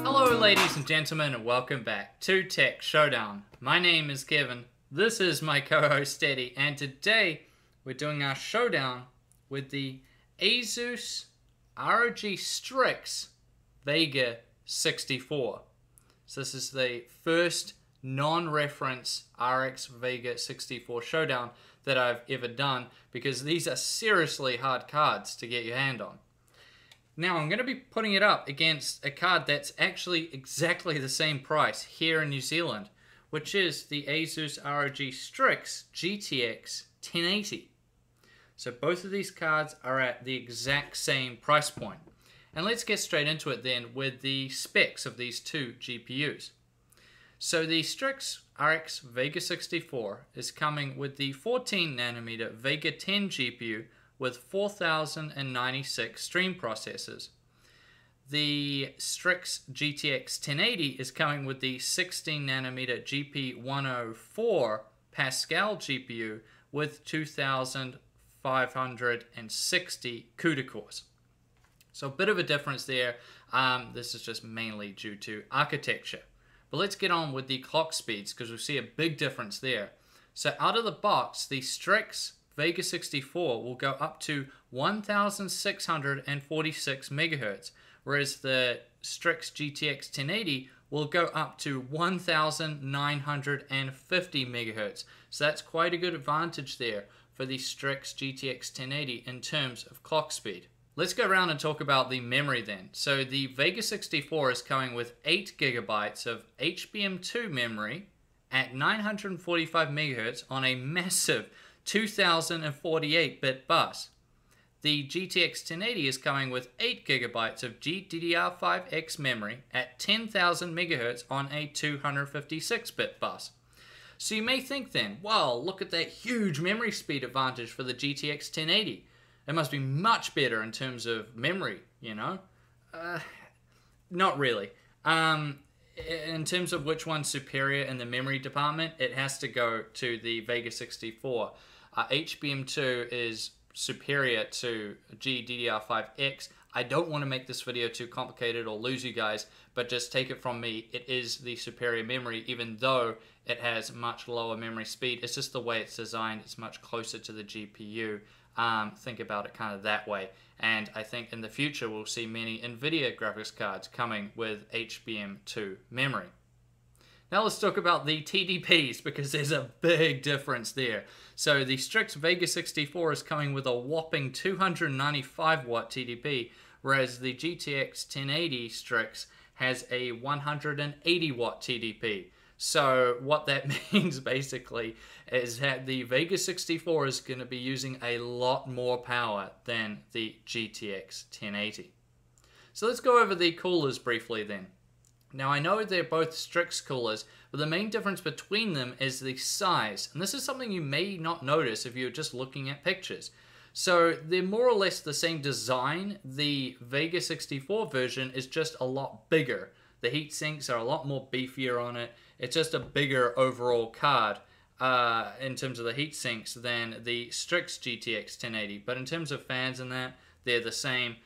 Hello ladies and gentlemen, and welcome back to Tech Showdown. My name is Kevin, this is my co-host Teddy, and today we're doing our showdown with the Asus Strix Vega 64. So this is the first non-reference RX Vega 64 showdown that I've ever done, because these are seriously hard cards to get your hand on. Now I'm going to be putting it up against a card that's actually exactly the same price here in New Zealand, which is the Asus Strix GTX1080. So both of these cards are at the exact same price point. And let's get straight into it then with the specs of these two GPUs. So the Strix RX Vega 64 is coming with the 14nm Vega 10 GPU with 4096 stream processors. The Strix GTX 1080 is coming with the 16nm GP104 Pascal GPU with 2560 CUDA cores. So a bit of a difference there. This is just mainly due to architecture. But let's get on with the clock speeds, because we see a big difference there. So out of the box, the Strix Vega 64 will go up to 1646 MHz, whereas the Strix GTX 1080 will go up to 1950 MHz. So that's quite a good advantage there for the Strix GTX 1080 in terms of clock speed. Let's go around and talk about the memory then. So the Vega 64 is coming with 8 GB of HBM2 memory at 945 MHz on a massive 2048-bit bus. The GTX 1080 is coming with 8 GB of GDDR5X memory at 10,000 MHz on a 256-bit bus. So you may think then, wow, look at that huge memory speed advantage for the GTX 1080. It must be much better in terms of memory, you know? Not really. In terms of which one's superior in the memory department, it has to go to the Vega 64. HBM2 is superior to GDDR5X. I don't want to make this video too complicated or lose you guys, but just take it from me, it is the superior memory, even though it has much lower memory speed. It's just the way it's designed. It's much closer to the GPU. Think about it kind of that way. And I think in the future we'll see many NVIDIA graphics cards coming with HBM2 memory. Now let's talk about the TDPs, because there's a big difference there. So the Strix Vega 64 is coming with a whopping 295 watt TDP, whereas the GTX 1080 Strix has a 180 watt TDP. So what that means basically is that the Vega 64 is going to be using a lot more power than the GTX 1080. So let's go over the coolers briefly then. Now I know they're both Strix coolers, but the main difference between them is the size. And this is something you may not notice if you're just looking at pictures. So they're more or less the same design. The Vega 64 version is just a lot bigger. The heat sinks are a lot more beefier on it. It's just a bigger overall card in terms of the heat sinks than the Strix GTX 1080. But in terms of fans and that, they're the same.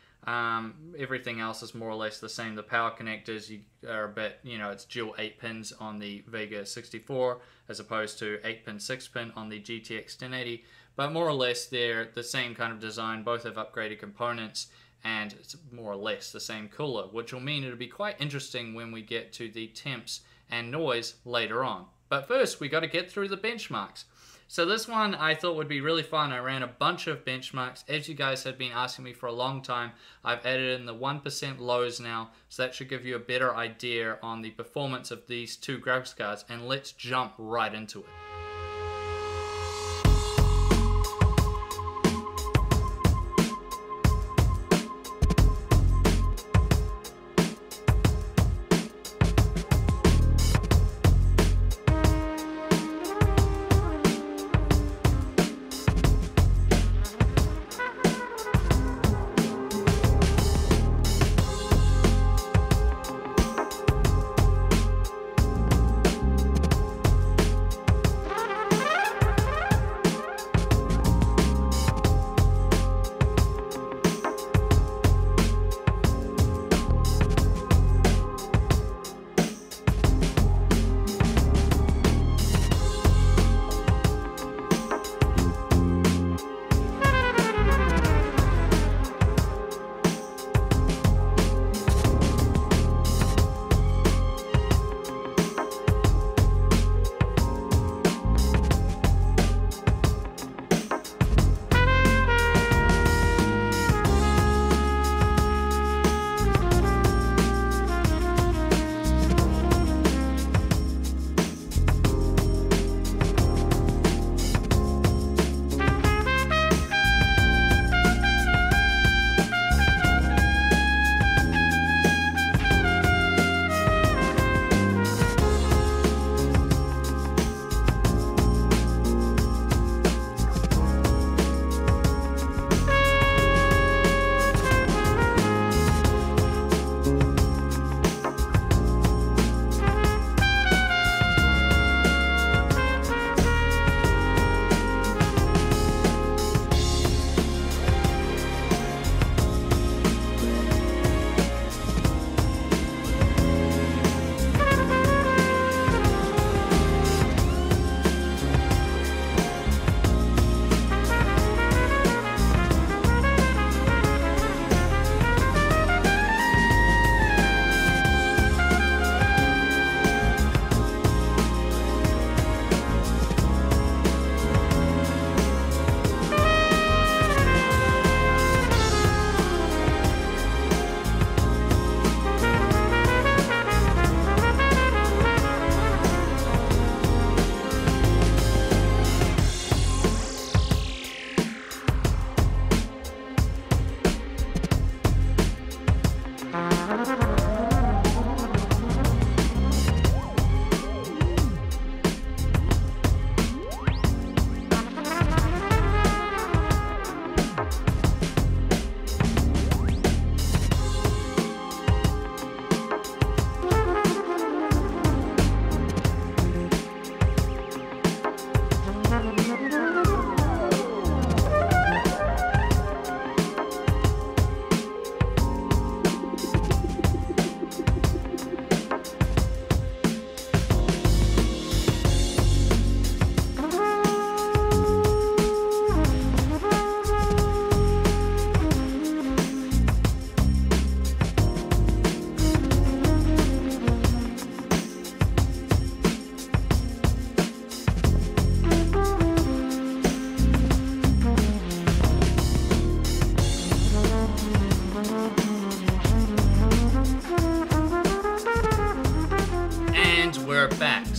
Everything else is more or less the same. The power connectors are a bit, it's dual 8 pins on the Vega 64 as opposed to 8-pin, 6-pin on the GTX 1080. But more or less they're the same kind of design. Both have upgraded components, and it's more or less the same cooler, which will mean it'll be quite interesting when we get to the temps and noise later on. But first we got to get through the benchmarks. So this one I thought would be really fun. I ran a bunch of benchmarks. As you guys have been asking me for a long time, I've added in the 1% lows now, so that should give you a better idea on the performance of these two graphics cards, and let's jump right into it.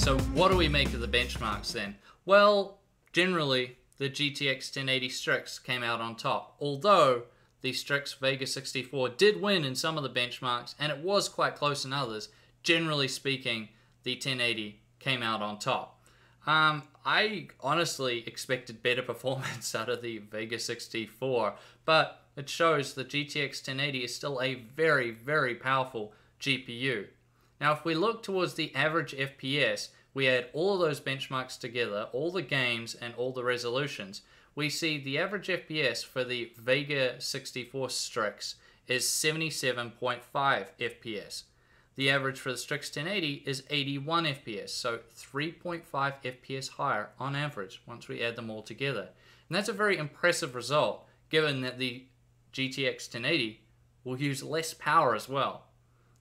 So what do we make of the benchmarks then? Well, generally, the GTX 1080 Strix came out on top, although the Strix Vega 64 did win in some of the benchmarks, and it was quite close in others. Generally speaking, the 1080 came out on top. I honestly expected better performance out of the Vega 64, but it shows the GTX 1080 is still a very, very powerful GPU. Now, if we look towards the average FPS, we add all of those benchmarks together, all the games and all the resolutions, we see the average FPS for the Vega 64 Strix is 77.5 FPS. The average for the Strix 1080 is 81 FPS, so 3.5 FPS higher on average once we add them all together. And that's a very impressive result, given that the GTX 1080 will use less power as well.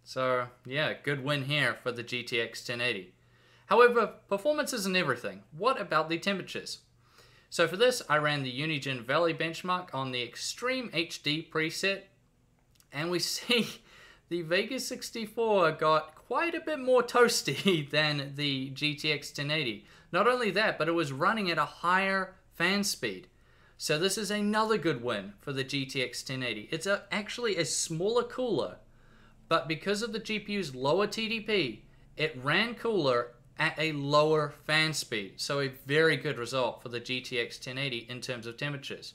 So yeah, good win here for the GTX 1080. However, performance isn't everything. What about the temperatures? So for this, I ran the Unigine Valley benchmark on the Extreme HD preset, and we see the Vega 64 got quite a bit more toasty than the GTX 1080. Not only that, but it was running at a higher fan speed. So this is another good win for the GTX 1080. It's actually a smaller cooler, but because of the GPU's lower TDP, it ran cooler at a lower fan speed. So a very good result for the GTX 1080 in terms of temperatures.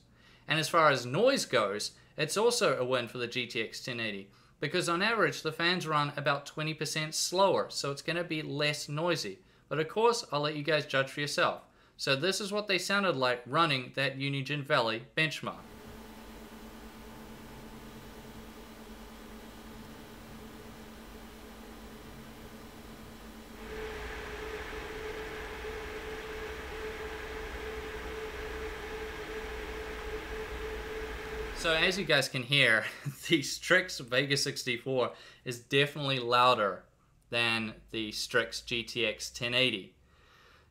And as far as noise goes, it's also a win for the GTX 1080, because on average the fans run about 20% slower, so it's going to be less noisy. But of course, I'll let you guys judge for yourself. So this is what they sounded like running that Unigine Valley benchmark. So as you guys can hear, the Strix Vega 64 is definitely louder than the Strix GTX 1080.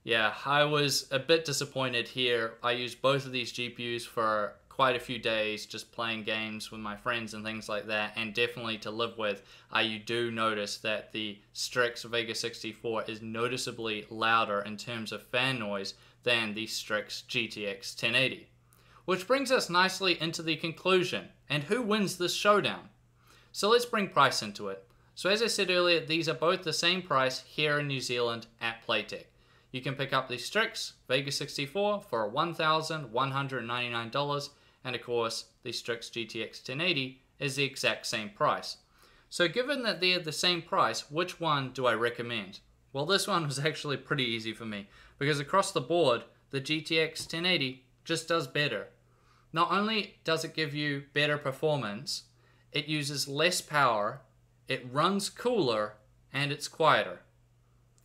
Yeah, I was a bit disappointed here. I used both of these GPUs for quite a few days, just playing games with my friends and things like that, and definitely to live with. You do notice that the Strix Vega 64 is noticeably louder in terms of fan noise than the Strix GTX 1080. Which brings us nicely into the conclusion, and who wins this showdown? So let's bring price into it. So as I said earlier, these are both the same price here in New Zealand at Playtech. You can pick up the Strix Vega 64 for $1,199, and of course the Strix GTX 1080 is the exact same price. So given that they're the same price, which one do I recommend? Well, this one was actually pretty easy for me, because across the board, the GTX 1080 just does better. Not only does it give you better performance, it uses less power, it runs cooler, and it's quieter.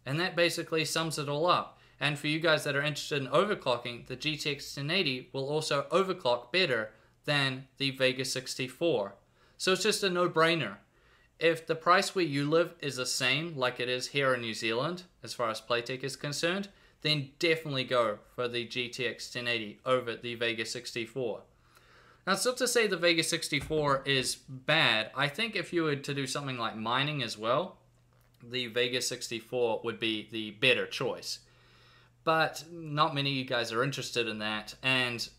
And that basically sums it all up. And for you guys that are interested in overclocking, the GTX 1080 will also overclock better than the Vega 64. So it's just a no-brainer. If the price where you live is the same like it is here in New Zealand, as far as Playtech is concerned, then definitely go for the GTX 1080 over the Vega 64. Now, it's not to say the Vega 64 is bad. I think if you were to do something like mining as well, the Vega 64 would be the better choice. But not many of you guys are interested in that, and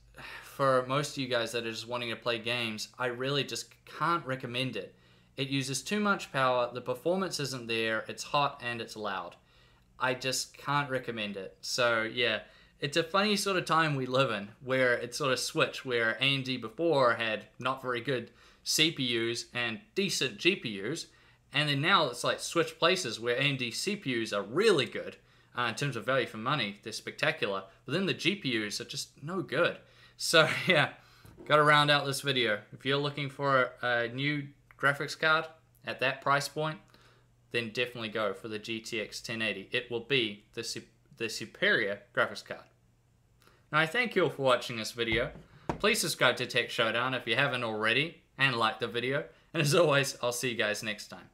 for most of you guys that are just wanting to play games, I really just can't recommend it. It uses too much power, the performance isn't there, it's hot and it's loud. I just can't recommend it. So yeah, it's a funny sort of time we live in, where it sort of switched, where AMD before had not very good CPUs and decent GPUs, and then now it's like switch places where AMD CPUs are really good in terms of value for money, they're spectacular, but then the GPUs are just no good. So yeah, gotta round out this video. If you're looking for a new graphics card at that price point, then definitely go for the GTX 1080. It will be the superior graphics card. Now, I thank you all for watching this video. Please subscribe to Tech Showdown if you haven't already, and like the video. And as always, I'll see you guys next time.